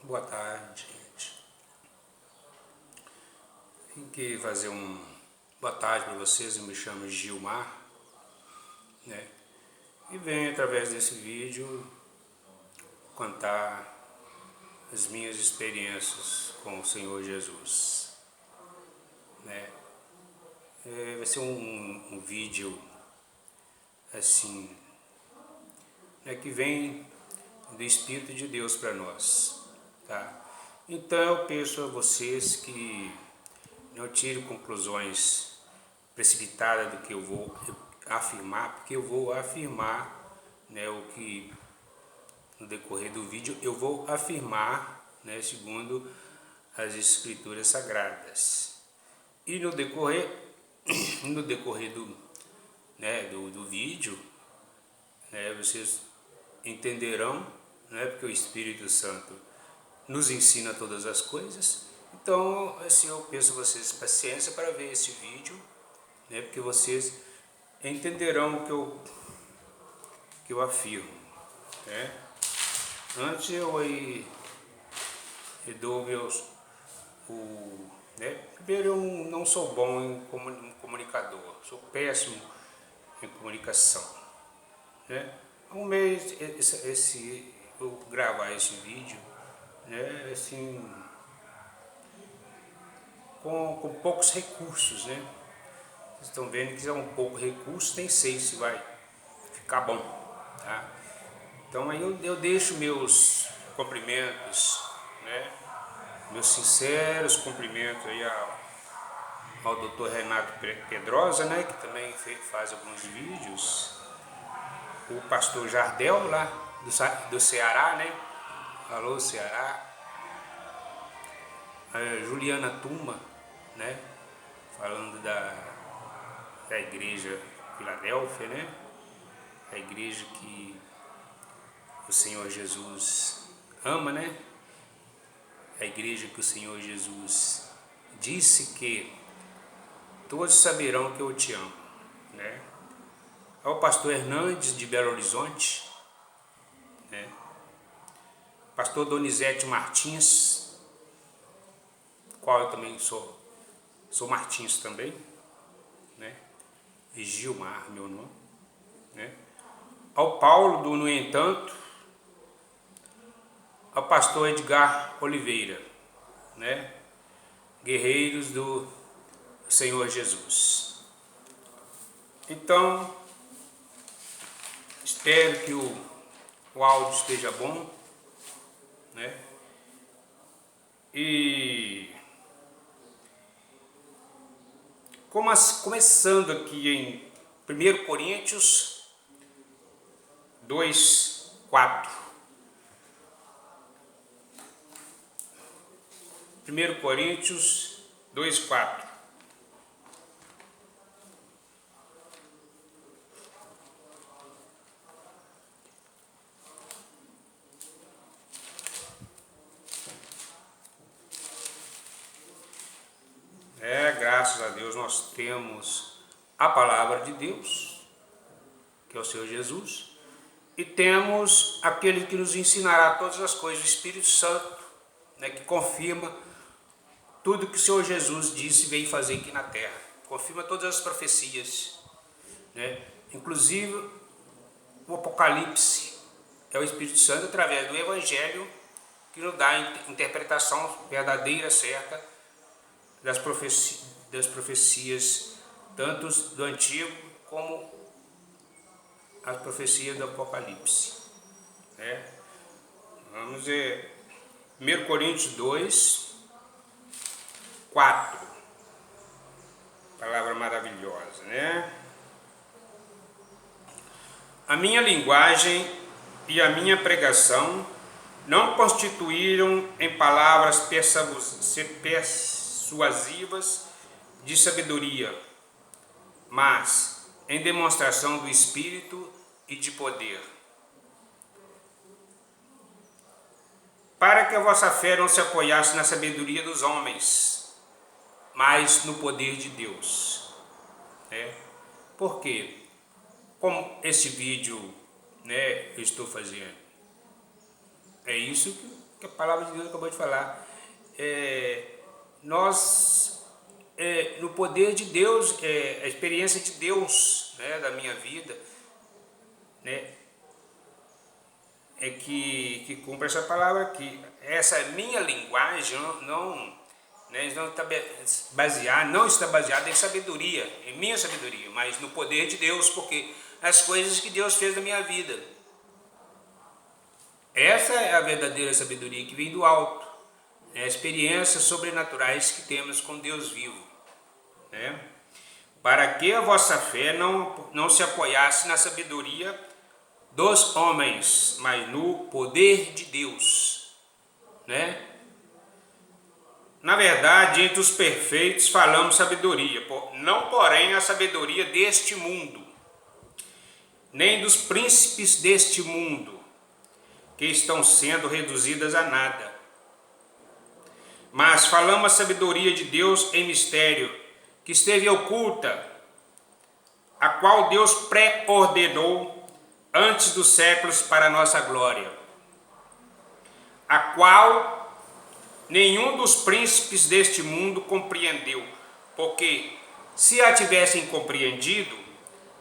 Boa tarde, gente. Vim aqui fazer boa tarde para vocês. Eu me chamo Gilmar, né? E venho através desse vídeo contar as minhas experiências com o Senhor Jesus, né? Vai ser um vídeo assim, né, que vem do Espírito de Deus para nós, tá? Então eu peço a vocês que não tirem conclusões precipitadas do que eu vou afirmar, porque eu vou afirmar, né, o que no decorrer do vídeo eu vou afirmar, né, segundo as Escrituras Sagradas. E no decorrer do vídeo, né, vocês entenderão, né, porque o Espírito Santo nos ensina todas as coisas. Então, assim, eu peço a vocês paciência para ver esse vídeo, né, porque vocês entenderão o que eu afirmo, né? Antes eu dou né? Primeiro, eu não sou bom em comunicador, sou péssimo em comunicação, né? Um mês eu gravar esse vídeo, né, assim, com poucos recursos, né? Vocês estão vendo que é um pouco recurso, nem sei se vai ficar bom, tá? Então aí eu deixo meus cumprimentos, né? Meus sinceros cumprimentos aí ao Dr. Renato Pedrosa, né? Que também faz alguns vídeos. O pastor Jardel lá do Ceará, né? Alô, Ceará. A Juliana Tuma, né? Falando da igreja Filadélfia, né? A igreja que o Senhor Jesus ama, né? A igreja que o Senhor Jesus disse que todos saberão que eu te amo, né? Ao pastor Hernandes de Belo Horizonte, né? Pastor Donizete Martins, qual eu também sou Martins também, né? E Gilmar, meu nome, né? Ao Paulo do No Entanto, ao pastor Edgar Oliveira, né? Guerreiros do Senhor Jesus. Então, espero que o áudio esteja bom, né? E começando aqui em 1 Coríntios 2:4. 1 Coríntios 2:4. Graças a Deus nós temos a palavra de Deus, que é o Senhor Jesus, e temos aquele que nos ensinará todas as coisas, o Espírito Santo, né, que confirma tudo que o Senhor Jesus disse e veio fazer aqui na terra. Confirma todas as profecias, né? Inclusive o Apocalipse é o Espírito Santo através do Evangelho que nos dá a interpretação verdadeira, certa das profecias, tanto do Antigo como as profecias do Apocalipse, né? Vamos ver 1 Coríntios 2:4. Palavra maravilhosa, né? A minha linguagem e a minha pregação não constituíram em palavras persuasivas de sabedoria, mas em demonstração do Espírito e de poder, para que a vossa fé não se apoiasse na sabedoria dos homens, mas no poder de Deus, né? Por quê? Como esse vídeo, né, eu estou fazendo, é isso que a palavra de Deus acabou de falar. Nós, no poder de Deus, a experiência de Deus, né, da minha vida, né, é que cumpre essa palavra aqui. Essa minha linguagem não está baseada em sabedoria, em minha sabedoria, mas no poder de Deus, porque as coisas que Deus fez na minha vida. Essa é a verdadeira sabedoria que vem do alto, né? Experiências sobrenaturais que temos com Deus vivo, né? Para que a vossa fé não se apoiasse na sabedoria dos homens, mas no poder de Deus, né? Na verdade, entre os perfeitos falamos sabedoria, não porém a sabedoria deste mundo, nem dos príncipes deste mundo, que estão sendo reduzidas a nada. Mas falamos a sabedoria de Deus em mistério, que esteve oculta, a qual Deus pré-ordenou antes dos séculos para a nossa glória, a qual nenhum dos príncipes deste mundo compreendeu, porque se a tivessem compreendido,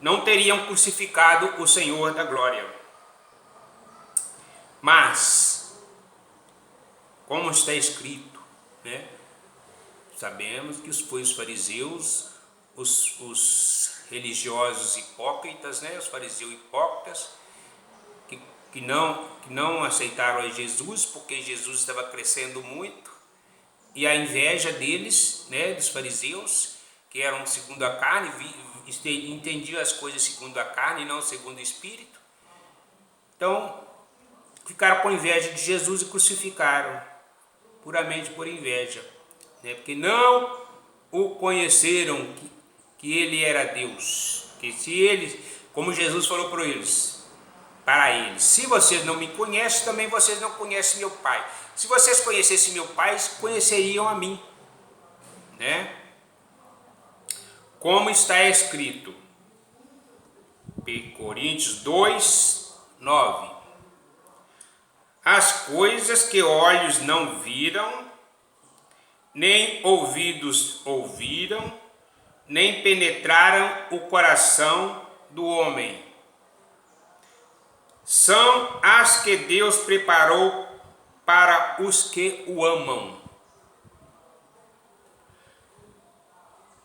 não teriam crucificado o Senhor da glória. Mas, como está escrito, né? Sabemos que foi os fariseus, os religiosos hipócritas, né? Os fariseus hipócritas, que não aceitaram a Jesus, porque Jesus estava crescendo muito, e a inveja deles, né, dos fariseus, que eram segundo a carne, entendiam as coisas segundo a carne e não segundo o Espírito. Então, ficaram com inveja de Jesus e crucificaram, puramente por inveja, né, porque não o conheceram que ele era Deus, que se eles, como Jesus falou para eles, se vocês não me conhecem, também vocês não conhecem meu Pai. Se vocês conhecessem meu Pai, conheceriam a mim, né? Como está escrito, Coríntios 2, 9. As coisas que olhos não viram, nem ouvidos ouviram, nem penetraram o coração do homem, são as que Deus preparou para os que o amam.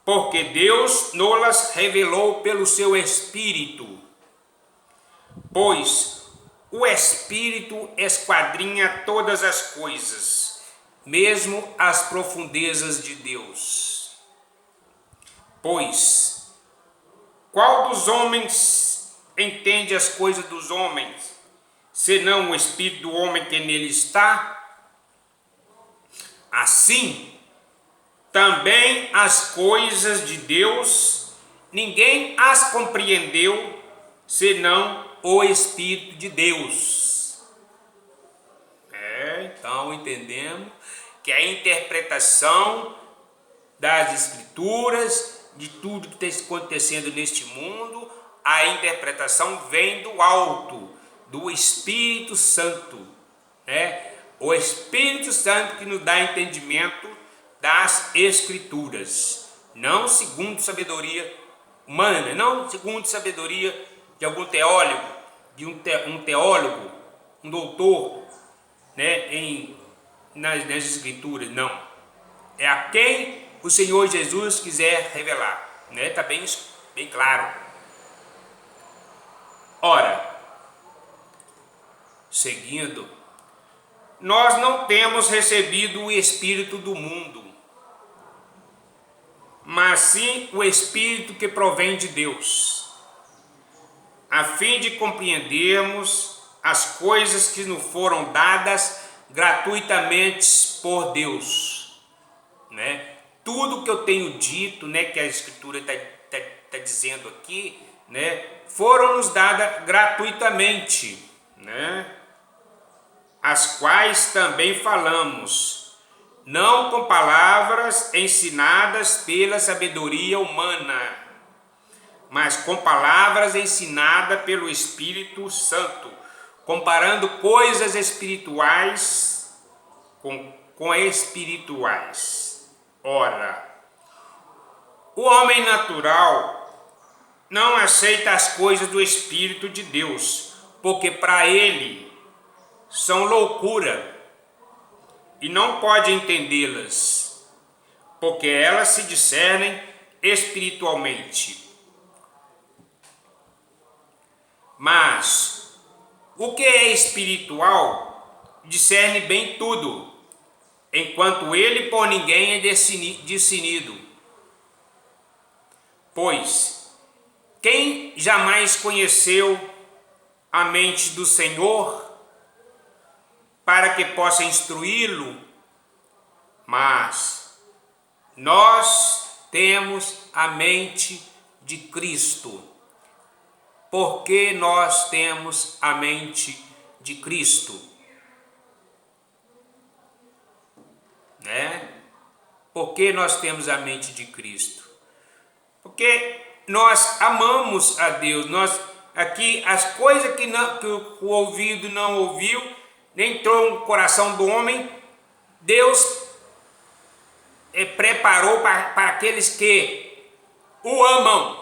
Porque Deus nos revelou pelo seu Espírito, pois o Espírito esquadrinha todas as coisas, mesmo as profundezas de Deus. Pois qual dos homens entende as coisas dos homens, senão o Espírito do homem que nele está? Assim, também as coisas de Deus, ninguém as compreendeu, senão o Espírito de Deus. Então entendemos que a interpretação das Escrituras, de tudo que está acontecendo neste mundo, a interpretação vem do alto, do Espírito Santo, né? O Espírito Santo que nos dá entendimento das Escrituras, não segundo sabedoria humana, não segundo sabedoria de algum teólogo, um doutor, né, nas Escrituras, não. É a quem o Senhor Jesus quiser revelar, né? Está bem claro. Ora, seguindo, nós não temos recebido o Espírito do mundo, mas sim o Espírito que provém de Deus, a fim de compreendermos as coisas que nos foram dadas gratuitamente por Deus, né? Tudo que eu tenho dito, né, que a Escritura está dizendo aqui, né, foram nos dadas gratuitamente, né? As quais também falamos, não com palavras ensinadas pela sabedoria humana, mas com palavras ensinadas pelo Espírito Santo, comparando coisas espirituais com espirituais. Ora, o homem natural não aceita as coisas do Espírito de Deus, porque para ele são loucura e não pode entendê-las, porque elas se discernem espiritualmente. Mas o que é espiritual discerne bem tudo, enquanto ele por ninguém é discernido. Pois quem jamais conheceu a mente do Senhor para que possa instruí-lo? Mas nós temos a mente de Cristo. Porque nós temos a mente de Cristo, né? Porque nós temos a mente de Cristo? Porque nós amamos a Deus. Nós aqui as coisas que o ouvido não ouviu, nem entrou no coração do homem, Deus preparou para aqueles que o amam.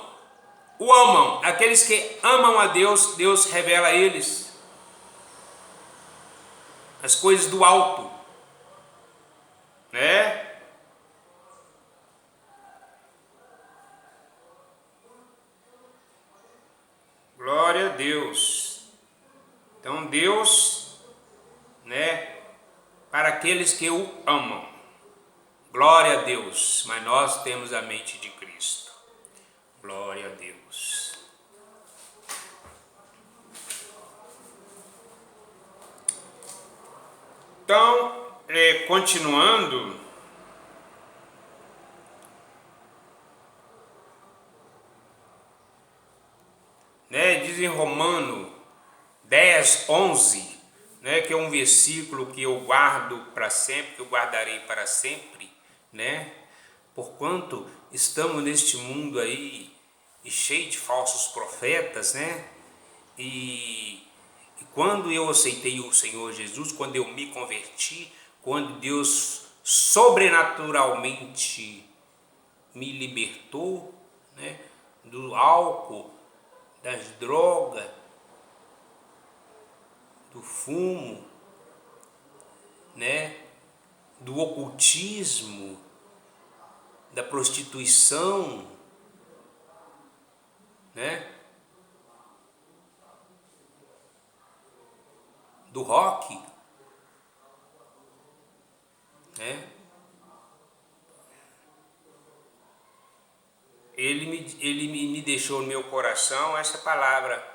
Aqueles que amam a Deus, Deus revela a eles as coisas do alto, né? Glória a Deus. Então Deus, né, para aqueles que o amam. Glória a Deus. Mas nós temos a mente de Cristo. Glória a Deus. Então, continuando, né, diz em Romanos 10:11, né, que é um versículo que eu guardo para sempre, que eu guardarei para sempre, né? Porquanto estamos neste mundo aí cheio de falsos profetas, né? E quando eu aceitei o Senhor Jesus, quando eu me converti, quando Deus sobrenaturalmente me libertou, né, do álcool, das drogas, do fumo, né, do ocultismo, da prostituição, né, do rock, né? Ele me deixou no meu coração essa palavra,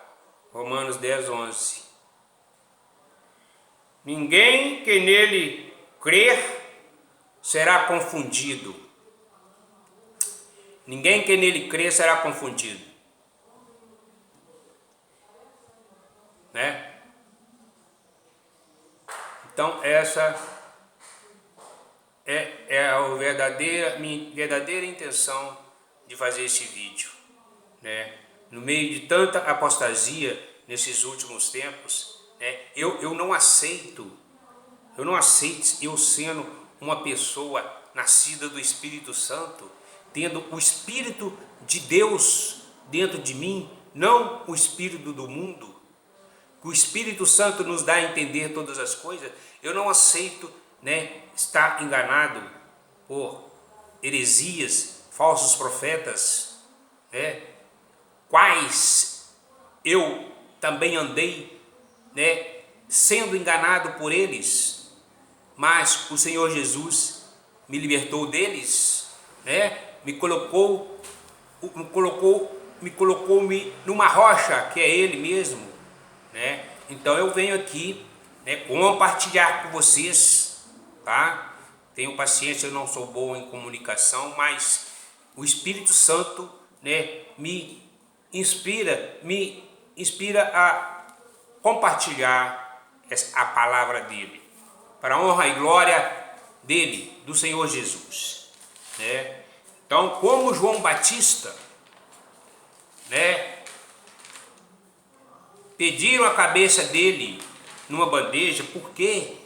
Romanos 10:11. Ninguém que nele crer será confundido. Ninguém que nele crer será confundido, né? Então essa é a minha verdadeira intenção de fazer esse vídeo, né? No meio de tanta apostasia nesses últimos tempos, né? Eu não aceito eu sendo uma pessoa nascida do Espírito Santo, tendo o Espírito de Deus dentro de mim, não o espírito do mundo. O Espírito Santo nos dá a entender todas as coisas. Eu não aceito, né, estar enganado por heresias, falsos profetas, né, quais eu também andei, né, sendo enganado por eles, mas o Senhor Jesus me libertou deles, né, me colocou-me numa rocha que é Ele mesmo, né? Então eu venho aqui, né, compartilhar com vocês, tá? Tenho paciência, eu não sou bom em comunicação, mas o Espírito Santo, né, me inspira a compartilhar a palavra dele, para a honra e glória dele, do Senhor Jesus, né? Então, como João Batista, né, pediram a cabeça dele numa bandeja, por quê?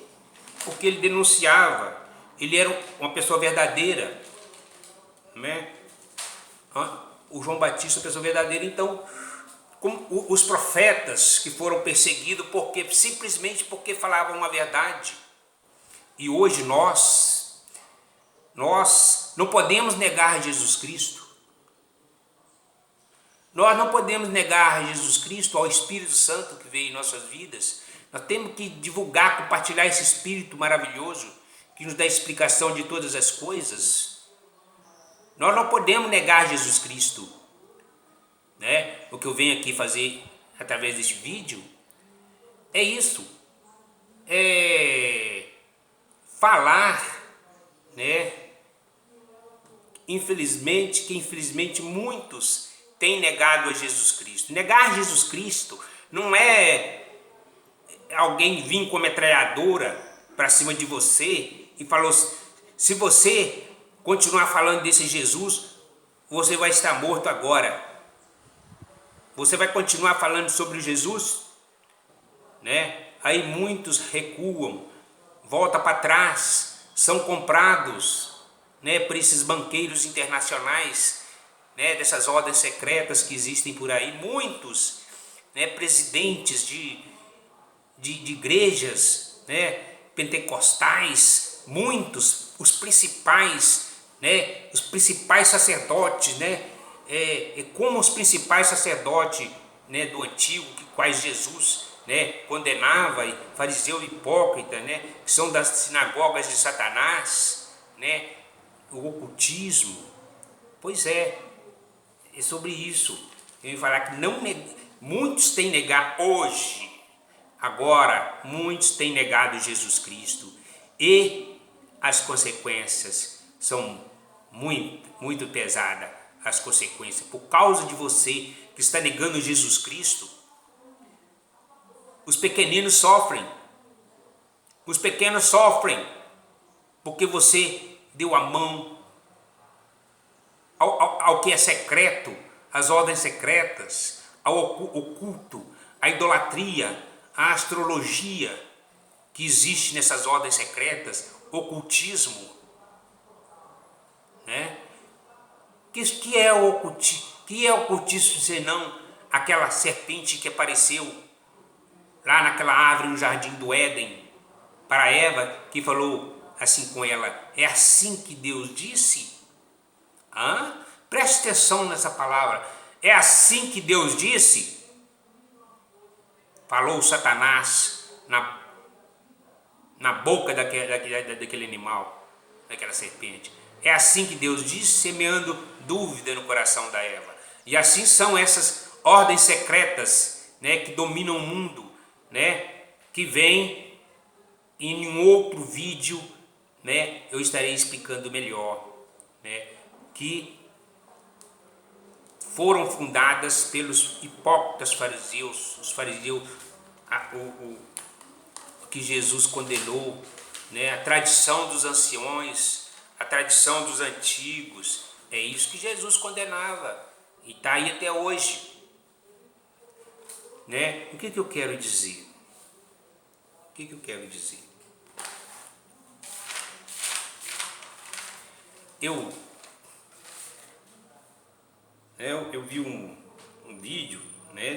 porque ele denunciava, ele era uma pessoa verdadeira, né? O João Batista, uma pessoa verdadeira. Então, como os profetas que foram perseguidos simplesmente porque falavam a verdade. E hoje nós não podemos negar Jesus Cristo. Nós não podemos negar Jesus Cristo, ao Espírito Santo que veio em nossas vidas. Nós temos que divulgar, compartilhar esse Espírito maravilhoso que nos dá explicação de todas as coisas. Nós não podemos negar Jesus Cristo, né? O que eu venho aqui fazer através deste vídeo é isso, é falar, né? Infelizmente muitos têm negado a Jesus Cristo. Negar Jesus Cristo não é alguém vir com metralhadora para cima de você e falou: se você continuar falando desse Jesus, você vai estar morto agora. Você vai continuar falando sobre Jesus, né? Aí muitos recuam, voltam para trás, são comprados, né, por esses banqueiros internacionais, né, dessas ordens secretas que existem por aí. Muitos, né, presidentes de igrejas, né, pentecostais, muitos, os principais, né, os principais sacerdotes, né, como os principais sacerdotes, né, do antigo, quais Jesus, né, condenava, fariseu hipócrita, né, que são das sinagogas de Satanás, né, o ocultismo. Pois é sobre isso. Eu ia falar que muitos têm negado hoje. Agora, muitos têm negado Jesus Cristo e as consequências são muito pesadas. As consequências, por causa de você que está negando Jesus Cristo, os pequeninos sofrem. Os pequenos sofrem porque você deu a mão ao que é secreto, às ordens secretas, ao oculto, à idolatria, a astrologia que existe nessas ordens secretas, ocultismo, né? Que é o ocultismo senão aquela serpente que apareceu lá naquela árvore no jardim do Éden para Eva, que falou assim com ela: é assim que Deus disse? Preste atenção nessa palavra. É assim que Deus disse? Falou Satanás na boca daquele animal, daquela serpente. É assim que Deus disse, semeando dúvida no coração da Eva. E assim são essas ordens secretas, né, que dominam o mundo, né, que vem em um outro vídeo, né, eu estarei explicando melhor, né, que foram fundadas pelos hipócritas fariseus, os fariseus, que Jesus condenou, né, a tradição dos anciões, a tradição dos antigos. É isso que Jesus condenava e está aí até hoje, né? O que eu quero dizer? O que eu quero dizer? Eu vi um vídeo, né,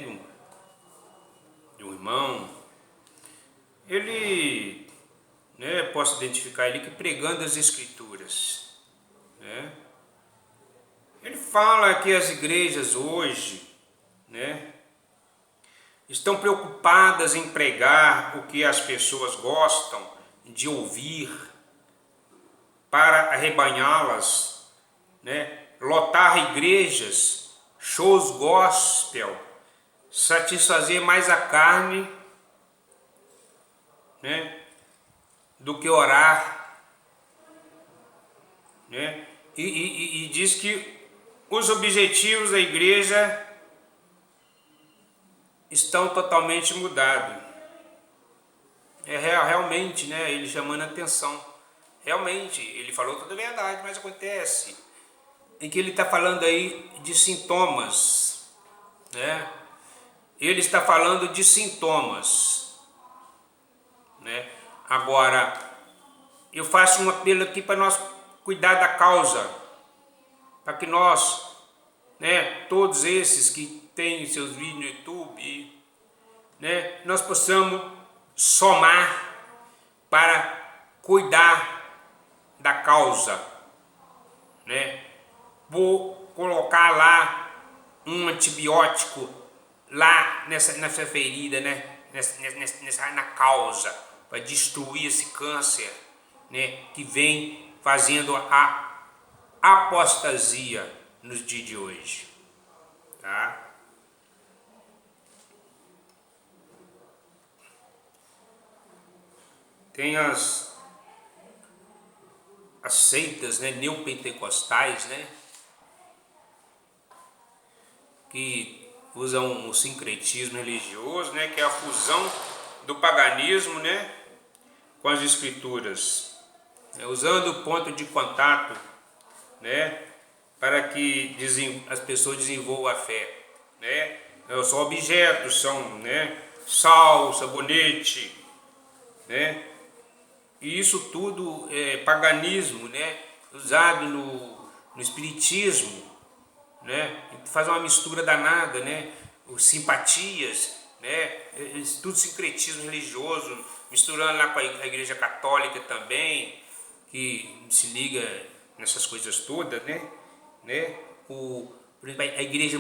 de um irmão. Ele, né, posso identificar ele que pregando as escrituras, né? Ele fala que as igrejas hoje, né, estão preocupadas em pregar o que as pessoas gostam de ouvir para arrebanhá-las, né, lotar igrejas, shows gospel, satisfazer mais a carne, né, do que orar, né? E diz que os objetivos da igreja estão totalmente mudados. Realmente, né, ele chamando a atenção. Realmente, ele falou toda a verdade, mas acontece em que ele está falando aí de sintomas, né? Ele está falando de sintomas, né? Agora, eu faço um apelo aqui para nós cuidar da causa, para que nós, né, todos esses que têm seus vídeos no YouTube, né, nós possamos somar para cuidar da causa, né? Vou colocar lá um antibiótico lá nessa ferida, né? Na causa, para destruir esse câncer, né? Que vem fazendo a apostasia nos dias de hoje, tá? Tem as seitas, né, neopentecostais, né, que usam o sincretismo religioso, né, que é a fusão do paganismo, né, com as escrituras, né, usando o ponto de contato, né, para que as pessoas desenvolvam a fé, né. São objetos, são, né, sal, sabonete, né. E isso tudo é paganismo, né? Usado no espiritismo, né? Faz uma mistura danada, né? Os simpatias, né? Tudo sincretismo religioso, misturando lá com a igreja católica também, que se liga nessas coisas todas, né? Por exemplo, a igreja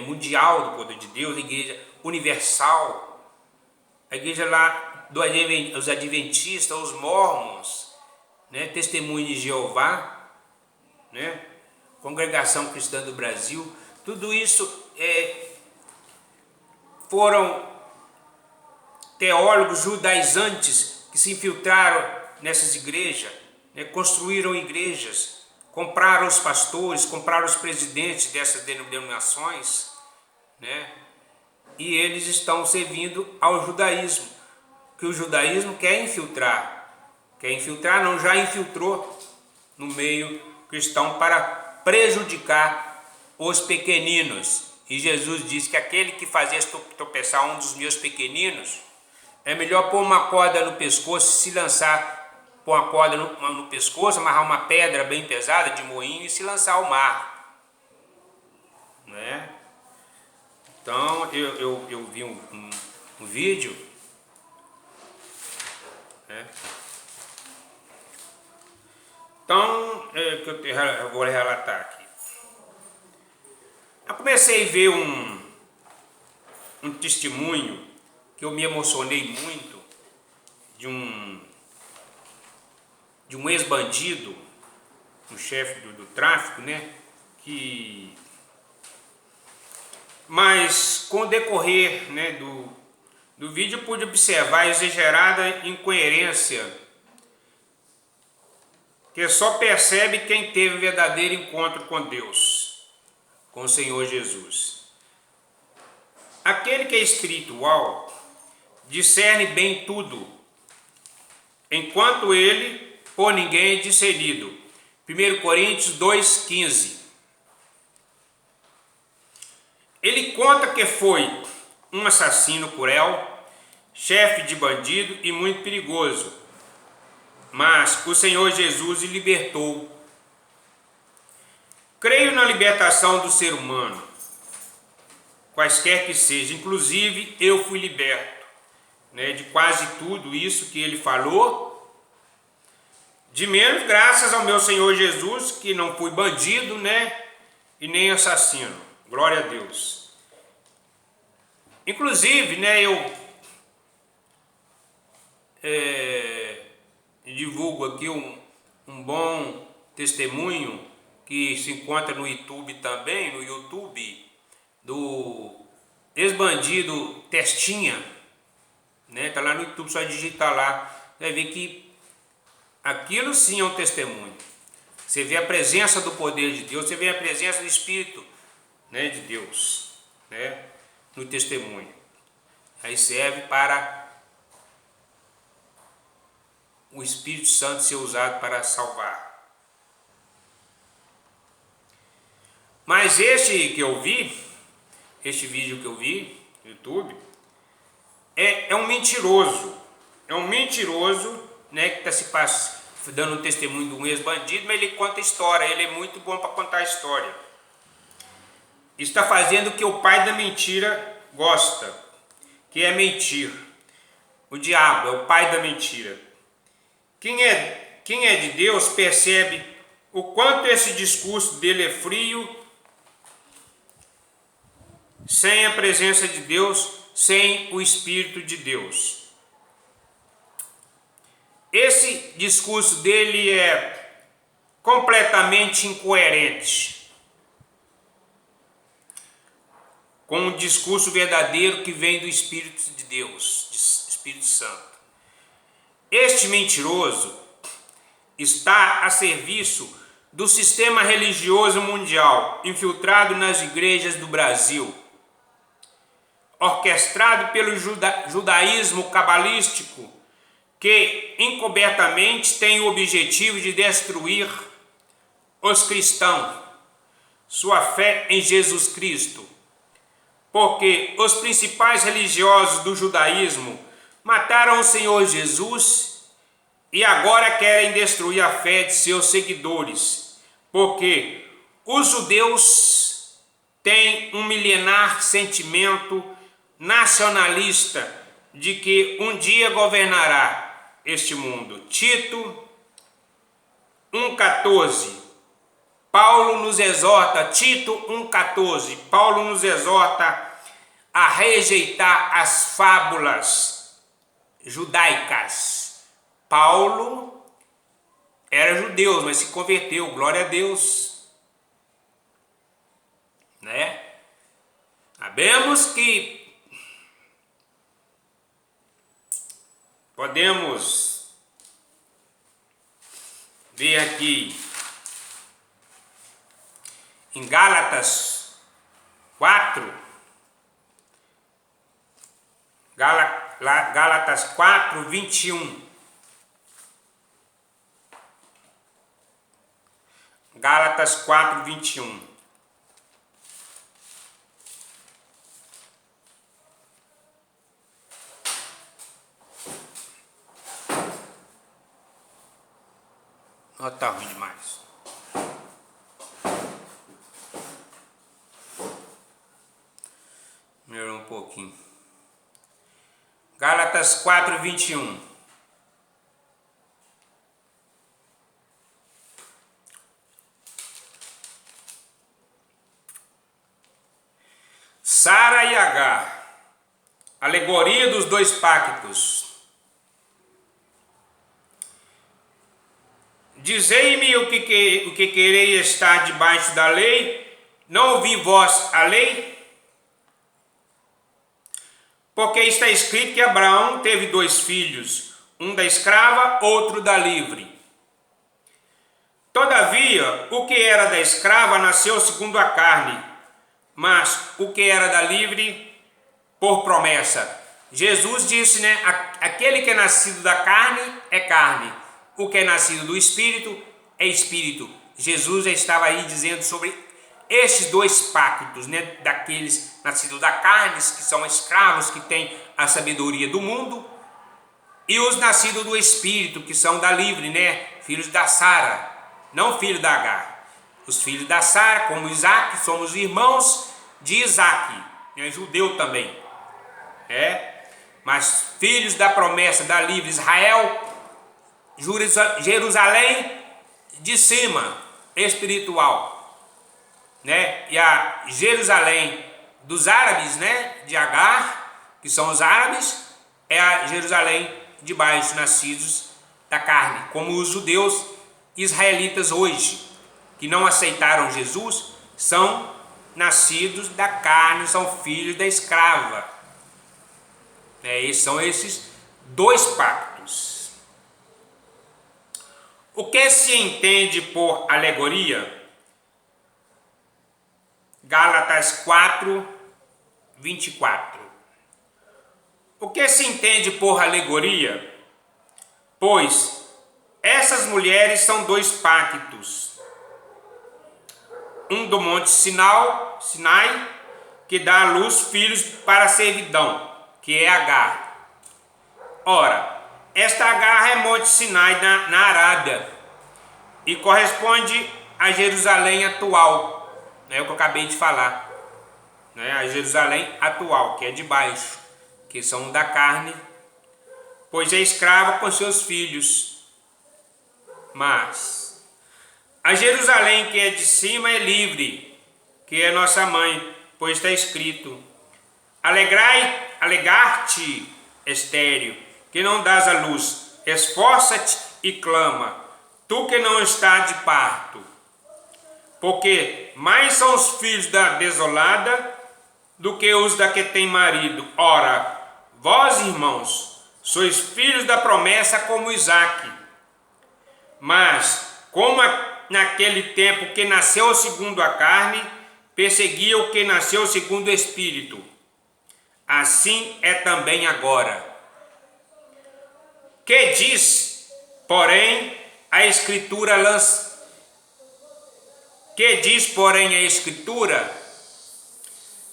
mundial do poder de Deus, a igreja universal, a igreja lá os adventistas, os mormons, né, Testemunho de Jeová, né, Congregação Cristã do Brasil, tudo isso foram teólogos judaizantes que se infiltraram nessas igrejas, né, construíram igrejas, compraram os pastores, compraram os presidentes dessas denominações, né, e eles estão servindo ao judaísmo, que o judaísmo quer infiltrar não, já infiltrou no meio cristão para prejudicar os pequeninos. E Jesus disse que aquele que fazia tropeçar um dos meus pequeninos, é melhor pôr uma corda no pescoço, se lançar, pôr uma corda no pescoço, amarrar uma pedra bem pesada de moinho e se lançar ao mar, né? Então eu vi um vídeo, né? Então, que eu vou relatar aqui. Eu comecei a ver um testemunho que eu me emocionei muito de um ex-bandido, um chefe do tráfico, né? Mas com o decorrer, né, do vídeo eu pude observar a exagerada incoerência que só percebe quem teve o verdadeiro encontro com Deus, com o Senhor Jesus. Aquele que é espiritual discerne bem tudo, enquanto ele por ninguém é discernido. 1 Coríntios 2,15. Ele conta que foi um assassino cruel, chefe de bandido e muito perigoso, mas o Senhor Jesus o libertou. Creio na libertação do ser humano, quaisquer que seja, inclusive eu fui liberto, né, de quase tudo isso que ele falou, de menos graças ao meu Senhor Jesus, que não fui bandido, né, e nem assassino. Glória a Deus. Inclusive, né, eu divulgo aqui um bom testemunho que se encontra no YouTube também, do ex-bandido Testinha, né? Tá lá no YouTube, só digitar lá, vai ver que aquilo sim é um testemunho. Você vê a presença do poder de Deus, você vê a presença do Espírito, né, de Deus, né, no testemunho. Aí serve para o Espírito Santo ser usado para salvar. Mas este vídeo que eu vi no YouTube, é um mentiroso, né, que está se dando um testemunho de um ex-bandido, mas ele conta história, ele é muito bom para contar história. Está fazendo o que o pai da mentira gosta, que é mentir. O diabo é o pai da mentira. Quem é de Deus percebe o quanto esse discurso dele é frio, sem a presença de Deus, sem o Espírito de Deus. Esse discurso dele é completamente incoerente com o discurso verdadeiro que vem do Espírito de Deus, do Espírito Santo. Este mentiroso está a serviço do sistema religioso mundial, infiltrado nas igrejas do Brasil, orquestrado pelo judaísmo cabalístico, que encobertamente tem o objetivo de destruir os cristãos, sua fé em Jesus Cristo, porque os principais religiosos do judaísmo mataram o Senhor Jesus e agora querem destruir a fé de seus seguidores, porque os judeus têm um milenar sentimento nacionalista de que um dia governará este mundo. Tito 1,14. Paulo nos exorta, Tito 1,14. Paulo nos exorta a rejeitar as fábulas judaicas. Paulo era judeu, mas se converteu, glória a Deus, né? Sabemos que podemos ver aqui em Gálatas 4, Gálatas 4, 21. Gálatas 4, 21. Ó, tá ruim demais. Melhorou um pouquinho. Gálatas 4, 21. Sara e Agar, alegoria dos dois pactos. Dizei-me o que quereis estar debaixo da lei, não ouvi vós a lei? Porque está escrito que Abraão teve 2 filhos, um da escrava, outro da livre. Todavia, o que era da escrava nasceu segundo a carne, mas o que era da livre, por promessa. Jesus disse, né? Aquele que é nascido da carne é carne, o que é nascido do Espírito é Espírito. Jesus já estava aí dizendo sobre estes 2 pactos, né? Daqueles nascidos da carne, que são escravos, que têm a sabedoria do mundo, e os nascidos do Espírito, que são da livre, né? Filhos da Sara, não filhos da Agar. Os filhos da Sara, como Isaac, somos irmãos de Isaac, é judeu também, mas filhos da promessa da livre Israel, Jerusalém de cima, espiritual, né? E a Jerusalém dos árabes, né? De Agar, que são os árabes, é a Jerusalém de baixo, nascidos da carne, como os judeus israelitas hoje, que não aceitaram Jesus, são nascidos da carne, são filhos da escrava. São esses 2 pactos. O que se entende por alegoria? Gálatas 4, 24. O que se entende por alegoria? Pois essas mulheres são 2 pactos. Um do monte Sinai, que dá à luz filhos para a servidão, que é Agar. Ora, esta Agar é Monte Sinai na Arábia e corresponde a Jerusalém atual, né, o que eu acabei de falar, né, a Jerusalém atual, que é de baixo, que são da carne, pois é escrava com seus filhos. Mas a Jerusalém que é de cima é livre, que é nossa mãe, pois está escrito: alegar-te, estéril, que não dás à luz, esforça-te e clama, tu que não estás de parto, porque mais são os filhos da desolada do que os da que tem marido. Ora, vós, irmãos, sois filhos da promessa como Isaque. Mas, como naquele tempo que nasceu segundo a carne, perseguia o que nasceu segundo o Espírito, assim é também agora. Que diz, porém, a Escritura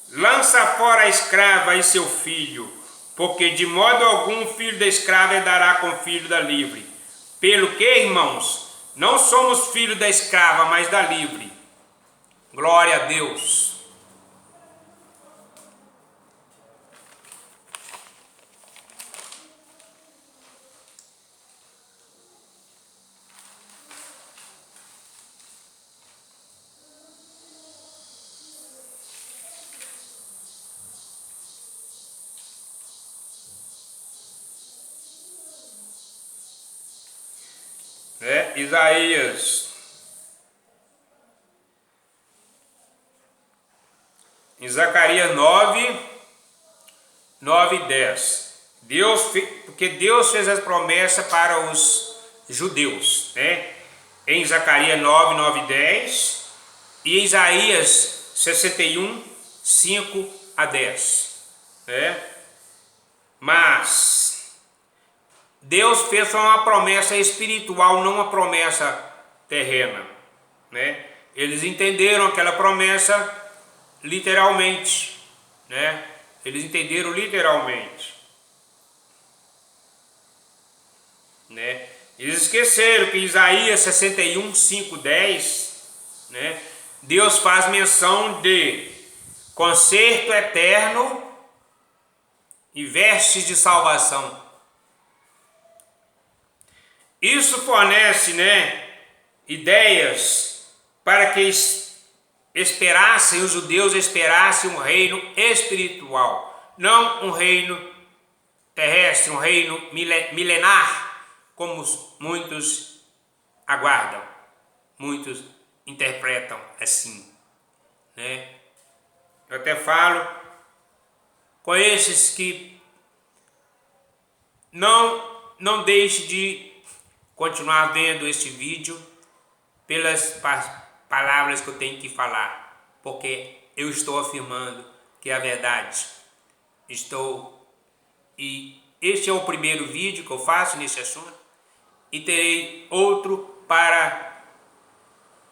lança fora a escrava e seu filho, porque de modo algum filho da escrava herdará com o filho da livre. Pelo que, irmãos, não somos filhos da escrava, mas da livre. Glória a Deus. Isaías. Em Zacarias 9 e 10. Porque Deus fez as promessas para os judeus, né? Em Zacarias 9 e 10. E Isaías 61, 5 a 10. Né? Mas Deus fez uma promessa espiritual, não uma promessa terrena, né? Eles entenderam aquela promessa literalmente, né? Eles entenderam literalmente, né? Eles esqueceram que Isaías 61, 5, 10, né? Deus faz menção de conserto eterno e vestes de salvação. Isso fornece, né, ideias para que esperassem, os judeus esperassem um reino espiritual, não um reino terrestre, um reino milenar, como muitos aguardam, muitos interpretam assim, né? Eu até falo com esses que não deixe de continuar vendo este vídeo pelas palavras que eu tenho que falar, porque eu estou afirmando que é a verdade. E este é o primeiro vídeo que eu faço nesse assunto, e terei outro para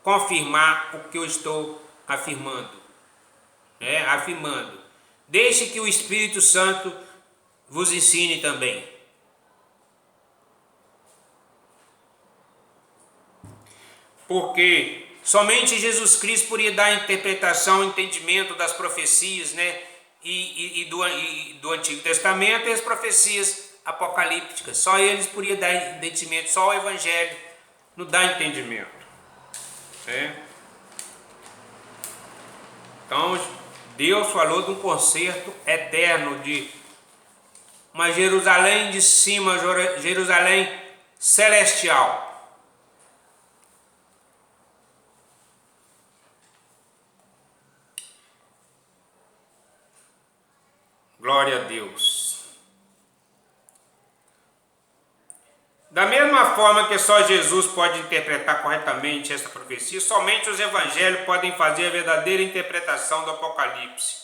confirmar o que eu estou afirmando, né? Deixe que o Espírito Santo vos ensine também. Porque somente Jesus Cristo poderia dar interpretação, entendimento das profecias, né? E do Antigo Testamento e as profecias apocalípticas. Só eles podiam dar entendimento, só o Evangelho não dá entendimento, né? Então, Deus falou de um concerto eterno, de uma Jerusalém de cima, Jerusalém celestial. Glória a Deus. Da mesma forma que só Jesus pode interpretar corretamente esta profecia, somente os evangelhos podem fazer a verdadeira interpretação do Apocalipse.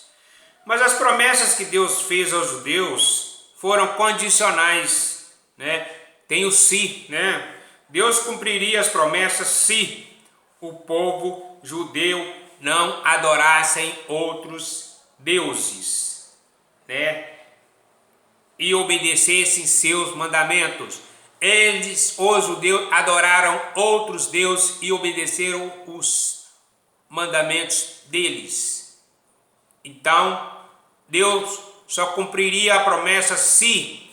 Mas as promessas que Deus fez aos judeus foram condicionais, né? Tem o se, né? Deus cumpriria as promessas se o povo judeu não adorassem outros deuses, né? e obedecessem seus mandamentos. Eles, os judeus, adoraram outros deuses e obedeceram os mandamentos deles. Então, Deus só cumpriria a promessa se,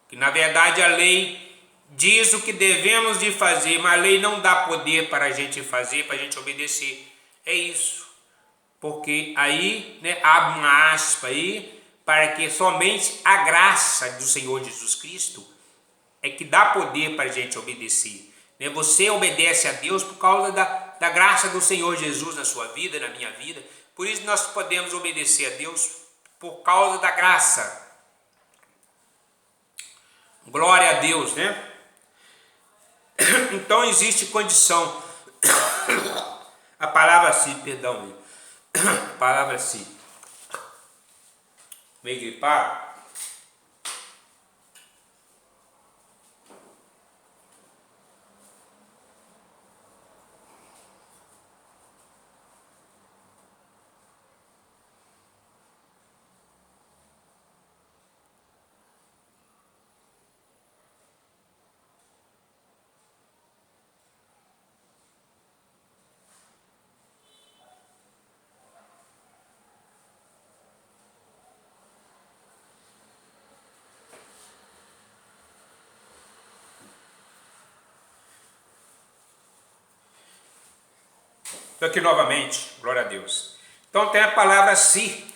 que na verdade a lei diz o que devemos de fazer, mas a lei não dá poder para a gente fazer, para a gente obedecer. É isso. Porque aí, abre uma aspa aí, para que somente a graça do Senhor Jesus Cristo é que dá poder para a gente obedecer. Você obedece a Deus por causa da graça do Senhor Jesus na sua vida, na minha vida. Por isso nós podemos obedecer a Deus por causa da graça. Glória a Deus, Então existe condição. A palavra sim, perdão. A palavra sim. Meio gripado. Estou aqui novamente, glória a Deus. Então tem a palavra se,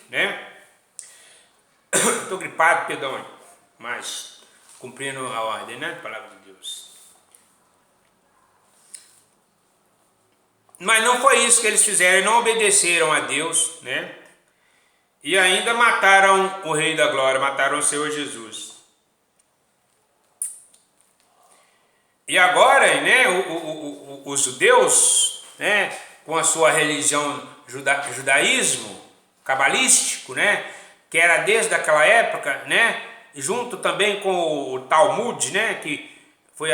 Estou gripado, perdão, mas cumprindo a ordem, Palavra de Deus. Mas não foi isso que eles fizeram, não obedeceram a Deus, E ainda mataram o Rei da Glória, mataram o Senhor Jesus. E agora, os judeus, com a sua religião judaísmo cabalístico, que era desde aquela época, junto também com o Talmud, que foi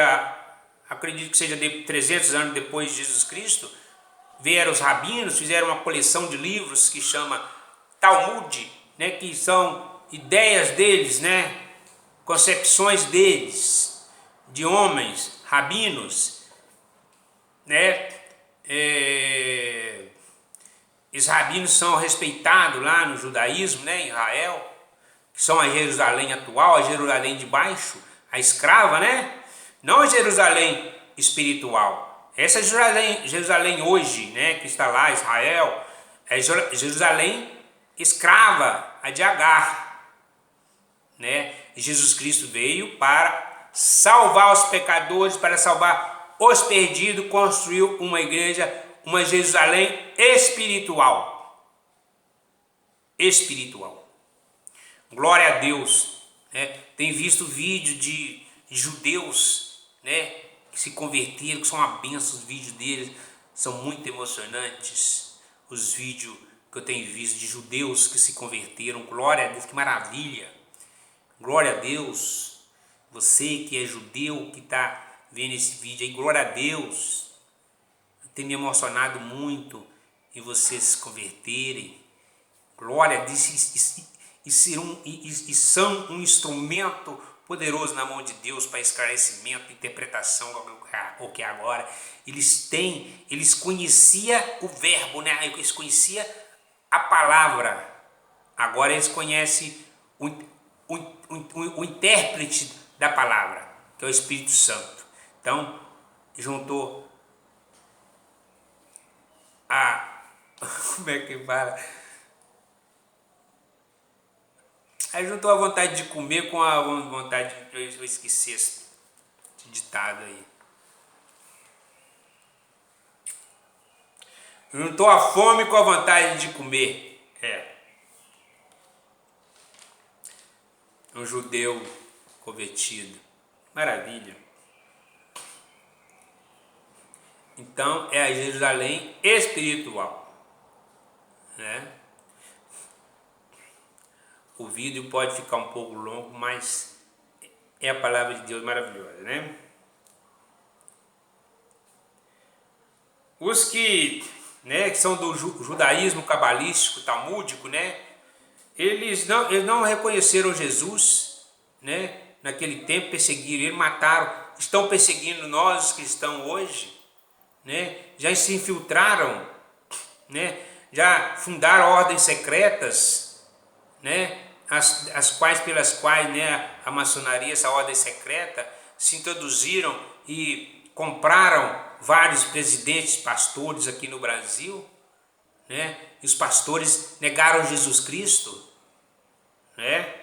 acredito que seja de 300 anos depois de Jesus Cristo, vieram os rabinos, fizeram uma coleção de livros que chama Talmud, que são ideias deles, concepções deles, de homens, rabinos, Os rabinos são respeitados lá no judaísmo, em Israel, que são a Jerusalém atual, a Jerusalém de baixo, a escrava, Não a Jerusalém espiritual. Essa Jerusalém hoje, que está lá, Israel, é Jerusalém escrava, a de Agar, E Jesus Cristo veio para salvar os pecadores, para salvar os perdidos, construiu uma igreja, uma Jerusalém espiritual. Espiritual. Glória a Deus. Tem visto vídeo de judeus, que se converteram, que são uma benção. Os vídeos deles são muito emocionantes. Os vídeos que eu tenho visto de judeus que se converteram. Glória a Deus, que maravilha. Glória a Deus. Você que é judeu, que está vendo esse vídeo aí, glória a Deus. Tem me emocionado muito em vocês se converterem. Glória a Deus. E são um instrumento poderoso na mão de Deus para esclarecimento, interpretação, o que é agora. Eles conheciam o verbo, Eles conheciam a palavra. Agora eles conhecem o intérprete da palavra, que é o Espírito Santo. Então, juntou como é que fala? Aí juntou a vontade de comer com a vontade de... Eu esqueci esse ditado aí. Juntou a fome com a vontade de comer. Um judeu convertido. Maravilha. Então é a Jerusalém espiritual. O vídeo pode ficar um pouco longo, mas é a palavra de Deus maravilhosa, Os que são do judaísmo cabalístico, talmúdico, eles não reconheceram Jesus, né? Naquele tempo perseguiram ele, mataram, estão perseguindo nós os cristãos hoje, né? Já se infiltraram, né? Já fundaram ordens secretas, né? Pelas quais, né, a maçonaria, essa ordem secreta, se introduziram e compraram vários presidentes, pastores aqui no Brasil, né? E os pastores negaram Jesus Cristo, né?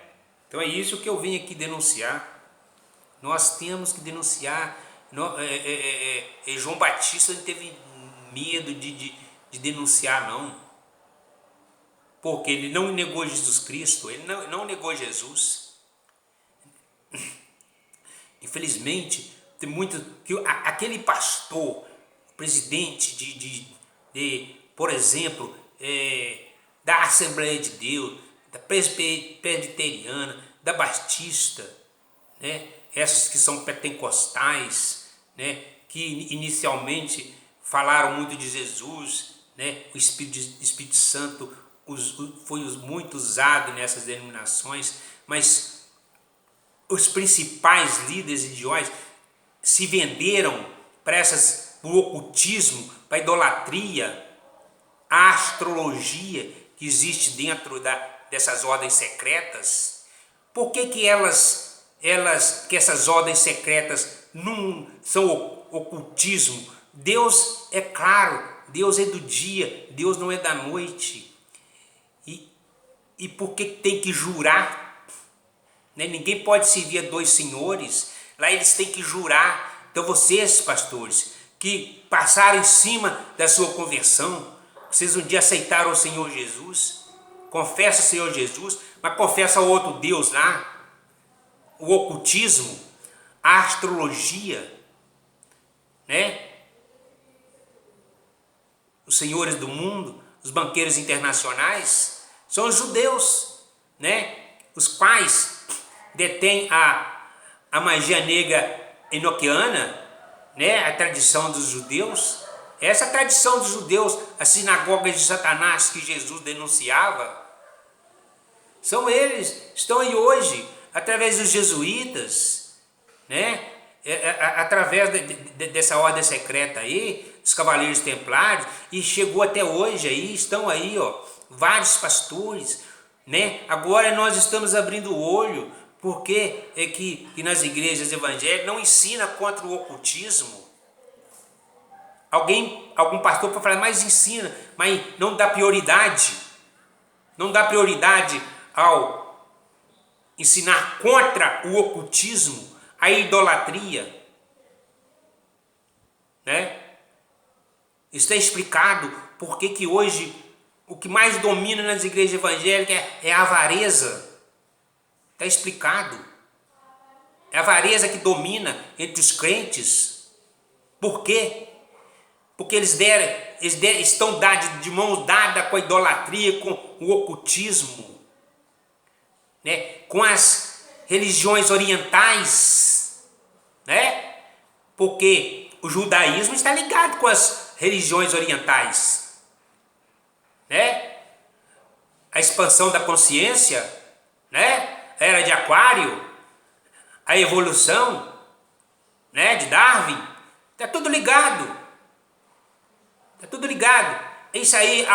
Então é isso que eu vim aqui denunciar. Nós temos que denunciar. João Batista não teve medo de denunciar, não, porque ele não negou Jesus Cristo, ele não negou Jesus. Infelizmente, tem muito que aquele pastor, presidente por exemplo, da Assembleia de Deus, da Presbiteriana, da Batista, né? Essas que são pentecostais, né? Que inicialmente falaram muito de Jesus, né? O Espírito Santo foi muito usado nessas denominações, mas os principais líderes religiosos se venderam para o ocultismo, para a idolatria, a astrologia que existe dentro dessas ordens secretas. Por que essas ordens secretas não são ocultismo? Deus é claro, Deus é do dia, Deus não é da noite. E por que tem que jurar? Né? Ninguém pode servir a dois senhores. Lá eles têm que jurar. Então vocês, pastores, que passaram em cima da sua conversão, vocês um dia aceitaram o Senhor Jesus, confessa o Senhor Jesus, mas confessa o outro Deus lá, o ocultismo, a astrologia, né? Os senhores do mundo, os banqueiros internacionais, são os judeus, né? Os quais detêm a magia negra enoquiana, né? A tradição dos judeus. Essa tradição dos judeus, as sinagogas de Satanás que Jesus denunciava, são eles, estão aí hoje, através dos jesuítas, né? Através dessa ordem secreta aí, dos cavaleiros templários, e chegou até hoje aí, estão aí, ó, vários pastores, né? Agora nós estamos abrindo o olho, porque é que nas igrejas evangélicas não ensina contra o ocultismo. Algum pastor pode falar, mas ensina, mas não dá prioridade. Não dá prioridade ao ensinar contra o ocultismo, a idolatria, né? Está explicado por que hoje o que mais domina nas igrejas evangélicas é a avareza. Está explicado. É a avareza que domina entre os crentes. Por quê? Porque eles estão de mãos dadas com a idolatria, com o ocultismo, né? Com as religiões orientais, né? Porque o judaísmo está ligado com as religiões orientais, né? A expansão da consciência, né? A era de Aquário, a evolução, né? De Darwin, está tudo ligado. Está tudo ligado. É isso aí,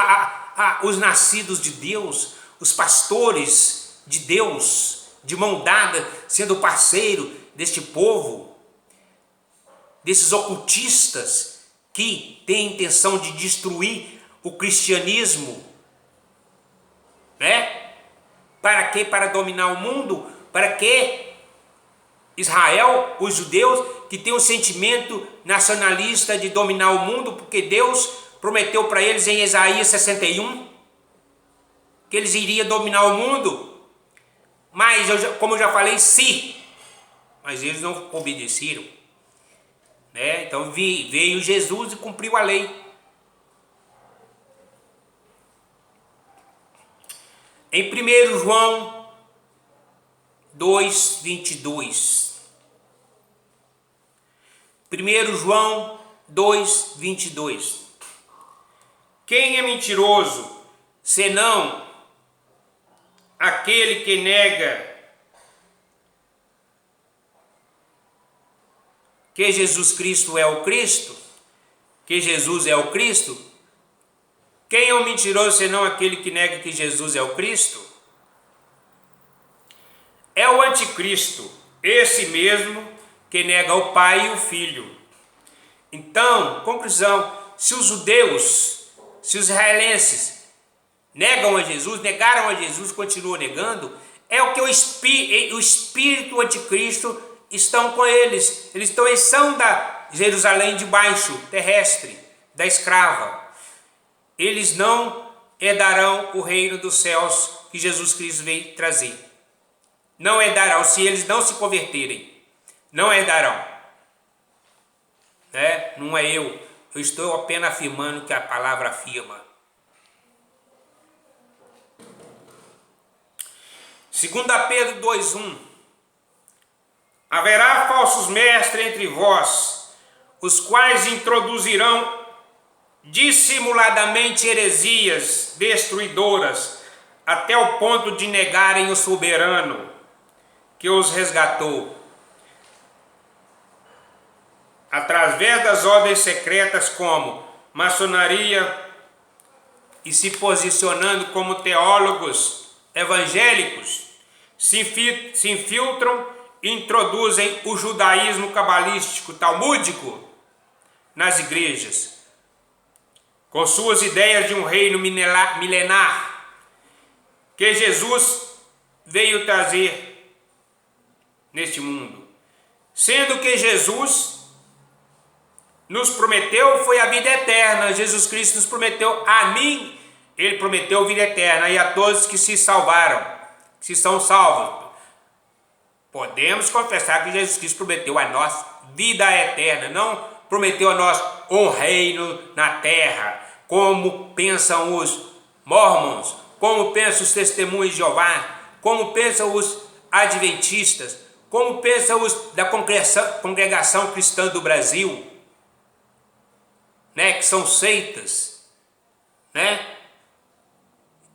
os nascidos de Deus, os pastores de Deus, de mão dada, sendo parceiro deste povo, desses ocultistas que têm a intenção de destruir o cristianismo, né? Para quê? Para dominar o mundo? Para quê? Israel, os judeus, que tem um sentimento nacionalista de dominar o mundo, porque Deus prometeu para eles em Isaías 61 que eles iriam dominar o mundo, mas como eu já falei, mas eles não obedeceram, né? Então veio Jesus e cumpriu a lei. Em 1 João 2:22. 1 João 2:22. Quem é mentiroso, senão aquele que nega que Jesus Cristo é o Cristo, que Jesus é o Cristo, quem é o mentiroso senão aquele que nega que Jesus é o Cristo? É o anticristo, esse mesmo que nega o Pai e o Filho. Então, conclusão, se os judeus, se os israelenses negam a Jesus, negaram a Jesus, continuam negando, é o que o espírito anticristo estão com eles. Eles são da Jerusalém de baixo, terrestre, da escrava. Eles não herdarão o reino dos céus que Jesus Cristo veio trazer. Não herdarão, se eles não se converterem. Não herdarão. Não é eu estou apenas afirmando o que a palavra afirma. 2 Pedro 2,1: haverá falsos mestres entre vós, os quais introduzirão dissimuladamente heresias destruidoras, até o ponto de negarem o soberano que os resgatou, através das ordens secretas como maçonaria, e se posicionando como teólogos evangélicos, se infiltram e introduzem o judaísmo cabalístico talmúdico nas igrejas, com suas ideias de um reino milenar que Jesus veio trazer neste mundo, sendo que Jesus nos prometeu foi a vida eterna. Jesus Cristo nos prometeu, a mim ele prometeu vida eterna, e a todos que se salvaram, que são salvos. Podemos confessar que Jesus Cristo prometeu a nós vida eterna, não prometeu a nós um reino na terra, como pensam os mormons, como pensam os testemunhos de Jeová, como pensam os adventistas, como pensam os da congregação cristã do Brasil, que são seitas,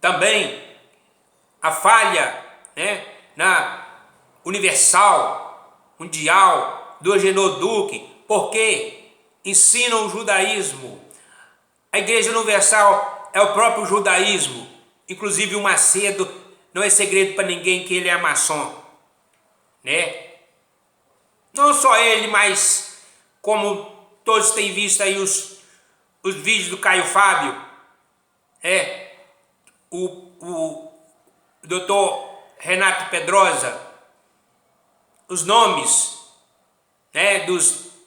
também a falha, na universal, mundial, do Agenor Duque, porque ensinam o judaísmo. A Igreja Universal é o próprio judaísmo. Inclusive o Macedo, não é segredo para ninguém que ele é maçom, Não só ele, mas como todos têm visto aí os vídeos do Caio Fábio, o doutor Renato Pedrosa, os nomes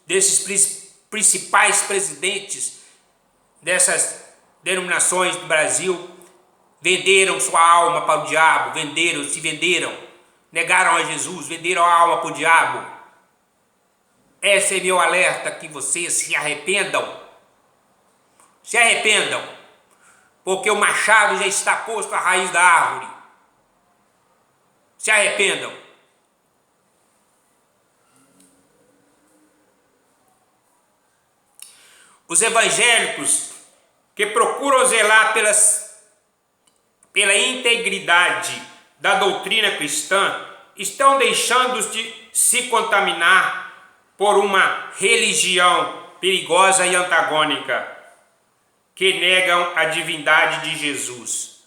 desses principais presidentes dessas denominações do Brasil venderam sua alma para o diabo, venderam, negaram a Jesus, venderam a alma para o diabo. Esse é meu alerta, que vocês se arrependam. Se arrependam, porque o machado já está posto à raiz da árvore. Se arrependam. Os evangélicos que procuram zelar pela integridade da doutrina cristã estão deixando de se contaminar por uma religião perigosa e antagônica, que negam a divindade de Jesus.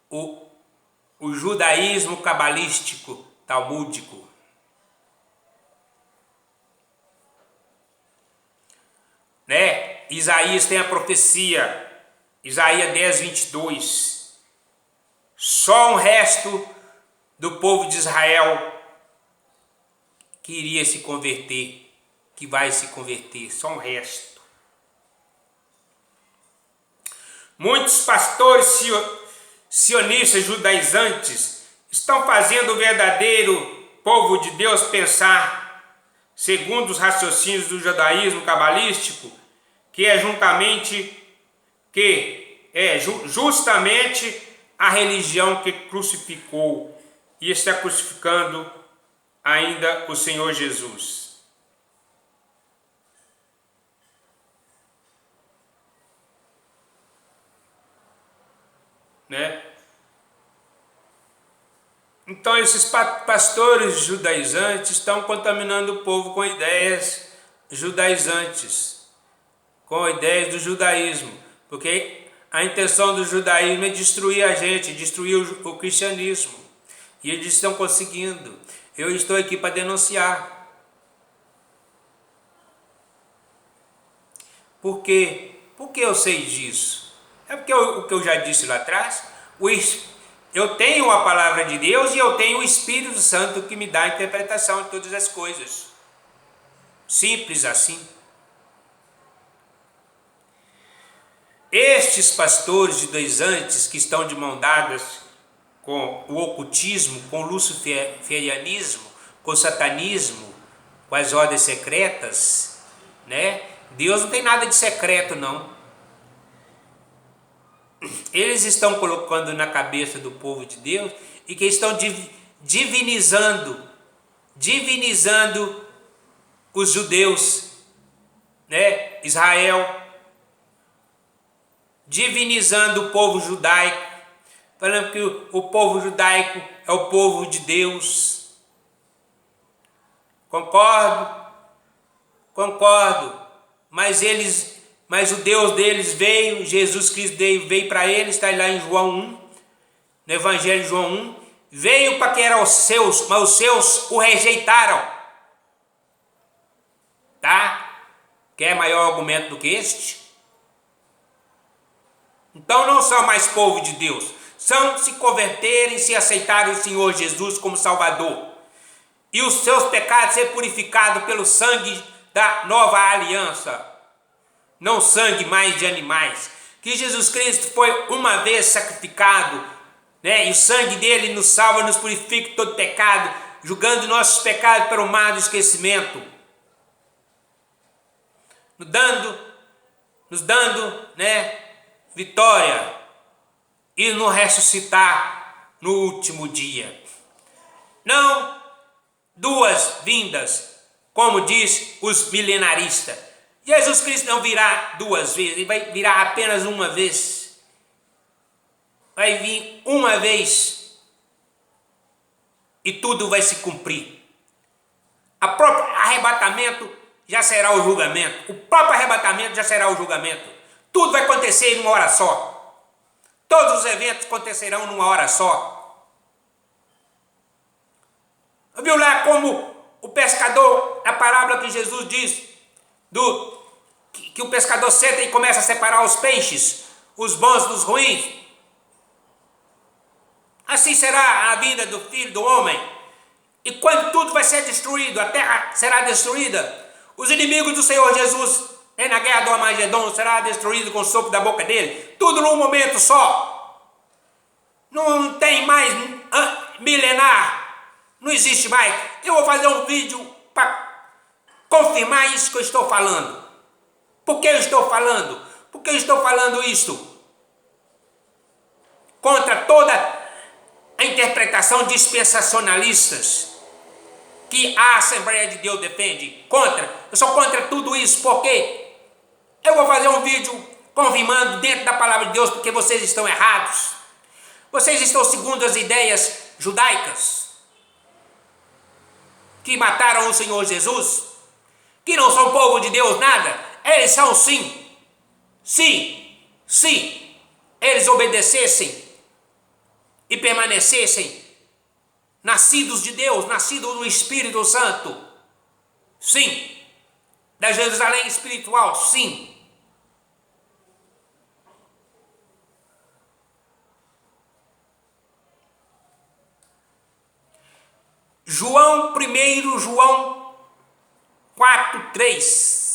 O judaísmo cabalístico talmúdico. Isaías tem a profecia, Isaías 10, 22. Só um resto do povo de Israel que iria se converter, que vai se converter, só um resto. Muitos pastores sionistas judaizantes estão fazendo o verdadeiro povo de Deus pensar, segundo os raciocínios do judaísmo cabalístico, que é justamente a religião que crucificou e está crucificando ainda o Senhor Jesus. Então esses pastores judaizantes estão contaminando o povo com ideias judaizantes, com ideias do judaísmo, porque a intenção do judaísmo é destruir a gente, destruir o cristianismo, e eles estão conseguindo. Eu estou aqui para denunciar. Por quê? Por que eu sei disso? É porque o que eu já disse lá atrás, eu tenho a palavra de Deus e eu tenho o Espírito Santo que me dá a interpretação de todas as coisas. Simples assim. Estes pastores judaizantes que estão de mão dadas com o ocultismo, com o luciferianismo, com o satanismo, com as ordens secretas, né? Deus não tem nada de secreto, não. Eles estão colocando na cabeça do povo de Deus e que estão divinizando os judeus, né? Israel, divinizando o povo judaico, falando que o povo judaico é o povo de Deus. Concordo, mas o Deus deles veio, Jesus Cristo veio para eles, está lá em João 1, no Evangelho de João 1, veio para que eram os seus, mas os seus o rejeitaram. Tá? Quer maior argumento do que este? Então não são mais povo de Deus, são se converterem, se aceitarem o Senhor Jesus como Salvador, e os seus pecados ser purificados pelo sangue da nova aliança, não sangue mais de animais, que Jesus Cristo foi uma vez sacrificado, né? E o sangue dele nos salva, nos purifica de todo pecado, julgando nossos pecados para o mar do esquecimento, nos dando, né, vitória, e nos ressuscitar no último dia. Não duas vindas, como diz os milenaristas. Jesus Cristo não virá duas vezes, ele vai virar apenas uma vez. Vai vir uma vez e tudo vai se cumprir. O próprio arrebatamento já será o julgamento. O próprio arrebatamento já será o julgamento. Tudo vai acontecer em uma hora só. Todos os eventos acontecerão numa hora só. Viu lá como o pescador, a parábola que Jesus diz, que o pescador senta e começa a separar os peixes, os bons dos ruins? Assim será a vinda do Filho do Homem. E quando tudo vai ser destruído, a terra será destruída, os inimigos do Senhor Jesus, na guerra do Armagedon, será destruído com o sopro da boca dele, tudo num momento só. Não tem mais milenar, não existe mais. Eu vou fazer um vídeo para confirmar isso que eu estou falando. Por que eu estou falando? Por que eu estou falando isto? Contra toda a interpretação dispensacionalistas que a Assembleia de Deus defende. Eu sou contra tudo isso, porque eu vou fazer um vídeo confirmando dentro da palavra de Deus, porque vocês estão errados. Vocês estão segundo as ideias judaicas, que mataram o Senhor Jesus, que não são povo de Deus nada. Eles são sim, se eles obedecessem e permanecessem nascidos de Deus, nascidos do Espírito Santo, sim, da Jerusalém espiritual, sim. João 4:3.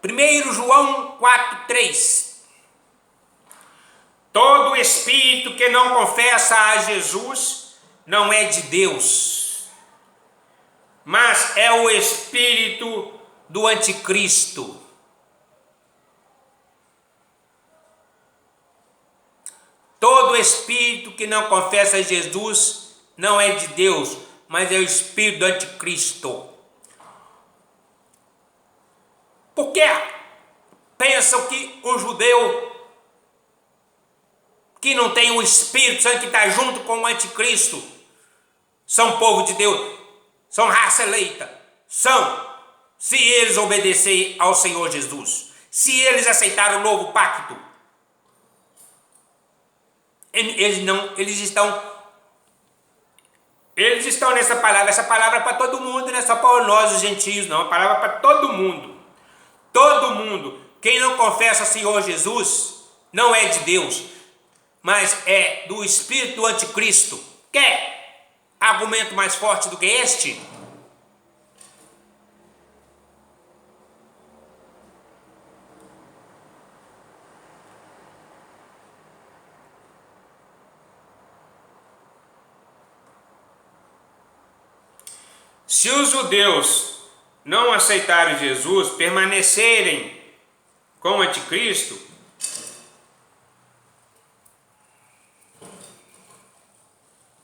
1 João 4:3. Todo espírito que não confessa a Jesus não é de Deus, mas é o espírito do anticristo. Todo espírito que não confessa a Jesus não é de Deus, mas é o espírito do anticristo. Por que pensam que o judeu que não tem o Espírito Santo, que está junto com o anticristo, São povo de Deus, são raça eleita, são, se eles obedecerem ao Senhor Jesus, se eles aceitarem o novo pacto, eles estão nessa palavra. Essa palavra é para todo mundo, não é só para nós os gentios, não, a palavra é para todo mundo, todo mundo. Quem não confessa o Senhor Jesus não é de Deus, mas é do espírito do anticristo. Quer argumento mais forte do que este? Se os judeus não aceitarem Jesus, permanecerem com o anticristo,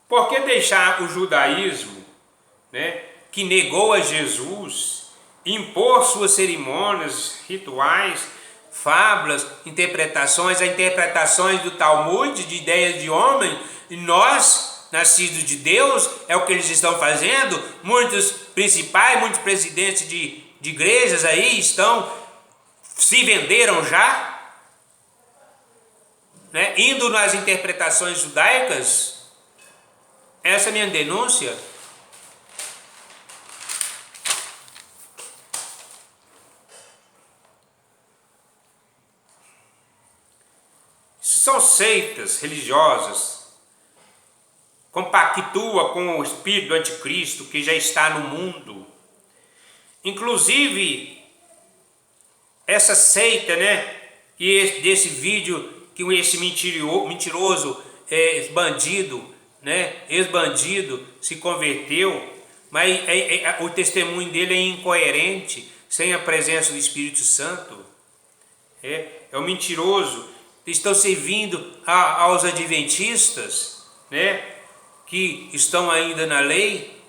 por que deixar o judaísmo, né, que negou a Jesus, impor suas cerimônias, rituais, fábulas, interpretações do Talmud, de ideias de homem, e nós, nascidos de Deus, é o que eles estão fazendo? Muitos principais, muitos presidentes de igrejas aí se venderam já, né, indo nas interpretações judaicas. Essa é a minha denúncia. São seitas religiosas, compactua com o espírito do anticristo que já está no mundo. Inclusive, essa seita, né, e desse vídeo que esse mentiroso, bandido, né, ex-bandido se converteu, mas o testemunho dele é incoerente, sem a presença do Espírito Santo. É um mentiroso. Estão servindo aos adventistas, né, que estão ainda na lei,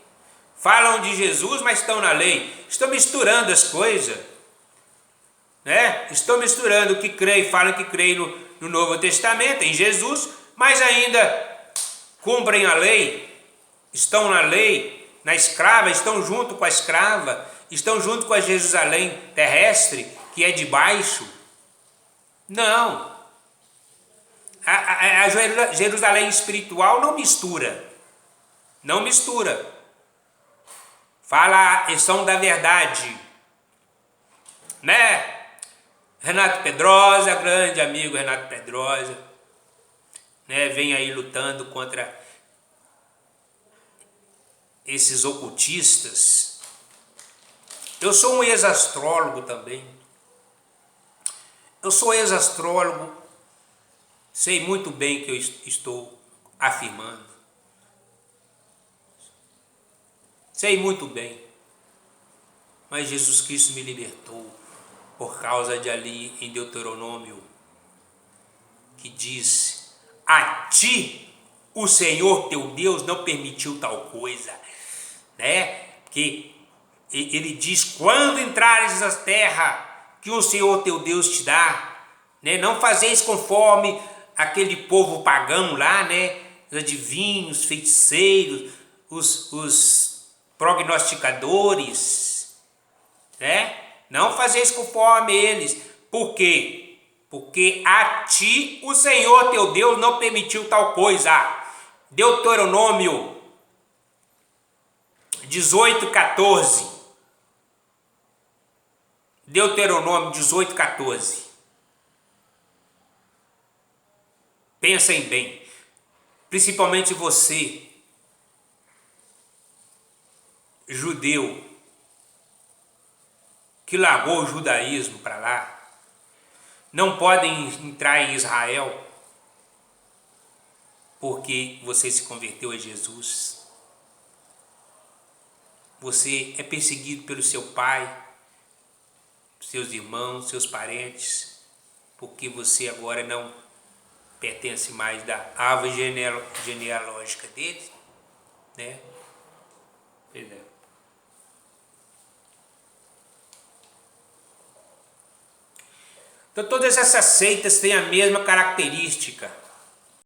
falam de Jesus, mas estão na lei, estão misturando as coisas, né? Estão misturando o que creem, falam que creem no Novo Testamento, em Jesus, mas ainda cumprem a lei, estão na lei, na escrava, estão junto com a escrava, estão junto com a Jerusalém terrestre, que é de baixo. Não. A Jerusalém espiritual não mistura. Não mistura. Fala a são da verdade. Né? Renato Pedrosa, grande amigo Renato Pedrosa, né, vem aí lutando contra esses ocultistas. Eu sou um ex-astrólogo também. Eu sou ex-astrólogo, sei muito bem o que eu estou afirmando. Sei muito bem. Mas Jesus Cristo me libertou por causa de ali em Deuteronômio, que diz: a ti o Senhor teu Deus não permitiu tal coisa, né? Que ele diz: quando entrares na terra que o Senhor teu Deus te dá, né? Não fazeis conforme aquele povo pagão lá, né? Os adivinhos, feiticeiros, os prognosticadores, né? Não fazeis conforme eles. Por quê? Porque a ti o Senhor teu Deus não permitiu tal coisa. Deuteronômio 18:14. Deuteronômio 18:14. Pensem bem, principalmente você, judeu, que largou o judaísmo para lá, não podem entrar em Israel porque você se converteu a Jesus. Você é perseguido pelo seu pai, seus irmãos, seus parentes, porque você agora não pertence mais da árvore genealógica deles, né? Pois é. Então todas essas seitas têm a mesma característica.